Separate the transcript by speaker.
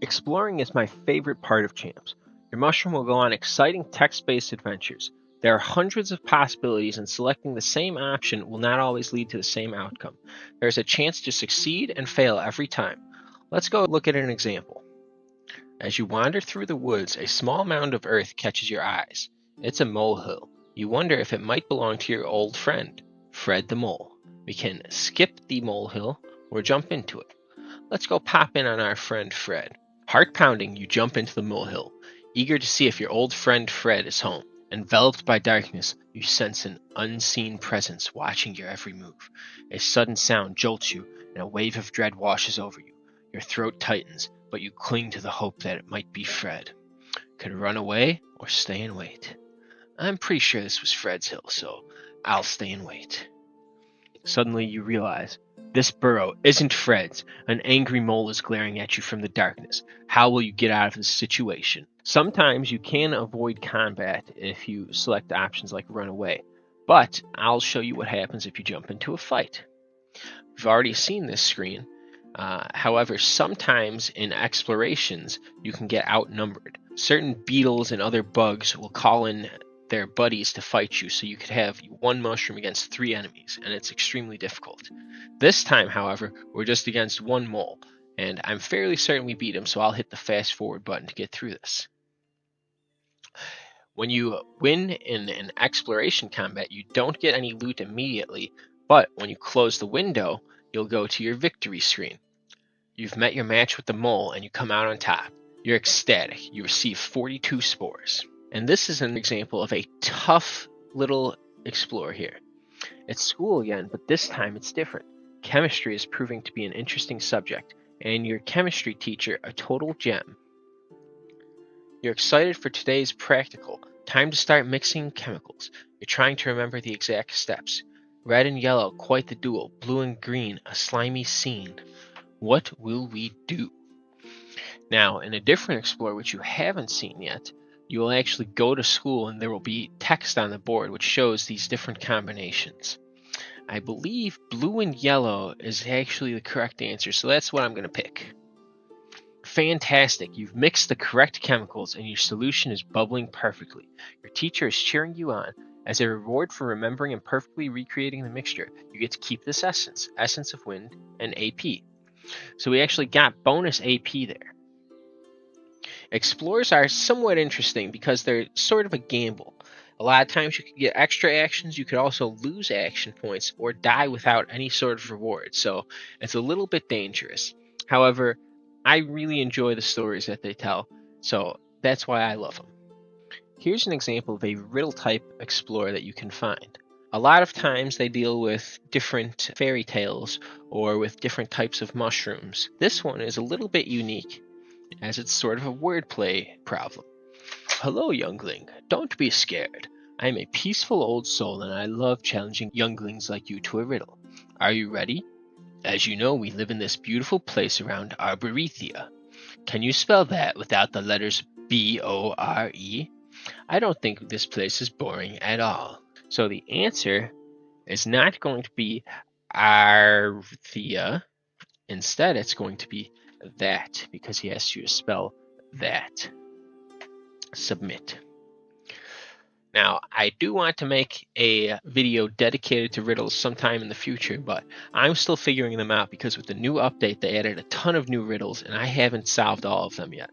Speaker 1: Exploring is my favorite part of Champz. Your mushroom will go on exciting text-based adventures. There are hundreds of possibilities, and selecting the same option will not always lead to the same outcome. There is a chance to succeed and fail every time. Let's go look at an example. As you wander through the woods, a small mound of earth catches your eyes. It's a molehill. You wonder if it might belong to your old friend, Fred the Mole. We can skip the molehill or jump into it. Let's go pop in on our friend Fred. Heart pounding, you jump into the molehill, eager to see if your old friend Fred is home. Enveloped by darkness, you sense an unseen presence watching your every move. A sudden sound jolts you, and a wave of dread washes over you. Your throat tightens, but you cling to the hope that it might be Fred. Could run away or stay and wait. I'm pretty sure this was Fred's hill, so I'll stay and wait. Suddenly you realize this burrow isn't Fred's. An angry mole is glaring at you from the darkness. How will you get out of this situation? Sometimes you can avoid combat if you select options like run away, but I'll show you what happens if you jump into a fight. We've already seen this screen. However, sometimes in explorations, you can get outnumbered. Certain beetles and other bugs will call in their buddies to fight you, so you could have one mushroom against 3 enemies, and it's extremely difficult. This time, however, we're just against one mole, and I'm fairly certain we beat him, so I'll hit the fast forward button to get through this. When you win in an exploration combat, you don't get any loot immediately, but when you close the window, you'll go to your victory screen. You've met your match with the mole, and you come out on top. You're ecstatic. You receive 42 spores. And this is an example of a tough little explorer here. It's school again, but this time it's different. Chemistry is proving to be an interesting subject, and your chemistry teacher a total gem. You're excited for today's practical. Time to start mixing chemicals. You're trying to remember the exact steps. Red and yellow, quite the duel. Blue and green, a slimy scene. What will we do? Now, in a different Explorer, which you haven't seen yet, you will actually go to school and there will be text on the board which shows these different combinations. I believe blue and yellow is actually the correct answer, so that's what I'm going to pick. Fantastic! You've mixed the correct chemicals and your solution is bubbling perfectly. Your teacher is cheering you on. As a reward for remembering and perfectly recreating the mixture, you get to keep this Essence of Wind, and AP. So we actually got bonus AP there. Explorers are somewhat interesting because they're sort of a gamble. A lot of times you could get extra actions, you could also lose action points or die without any sort of reward, so it's a little bit dangerous. However, I really enjoy the stories that they tell, so that's why I love them. Here's an example of a riddle type explorer that you can find. A lot of times they deal with different fairy tales or with different types of mushrooms. This one is a little bit unique, as it's sort of a wordplay problem. Hello, youngling. Don't be scared. I am a peaceful old soul and I love challenging younglings like you to a riddle. Are you ready? As you know, we live in this beautiful place around Arboretia. Can you spell that without the letters B-O-R-E? I don't think this place is boring at all. So the answer is not going to be Arthea. Instead, it's going to be that, because he asks you to spell that. Submit. Now, I do want to make a video dedicated to riddles sometime in the future, but I'm still figuring them out because with the new update, they added a ton of new riddles, and I haven't solved all of them yet.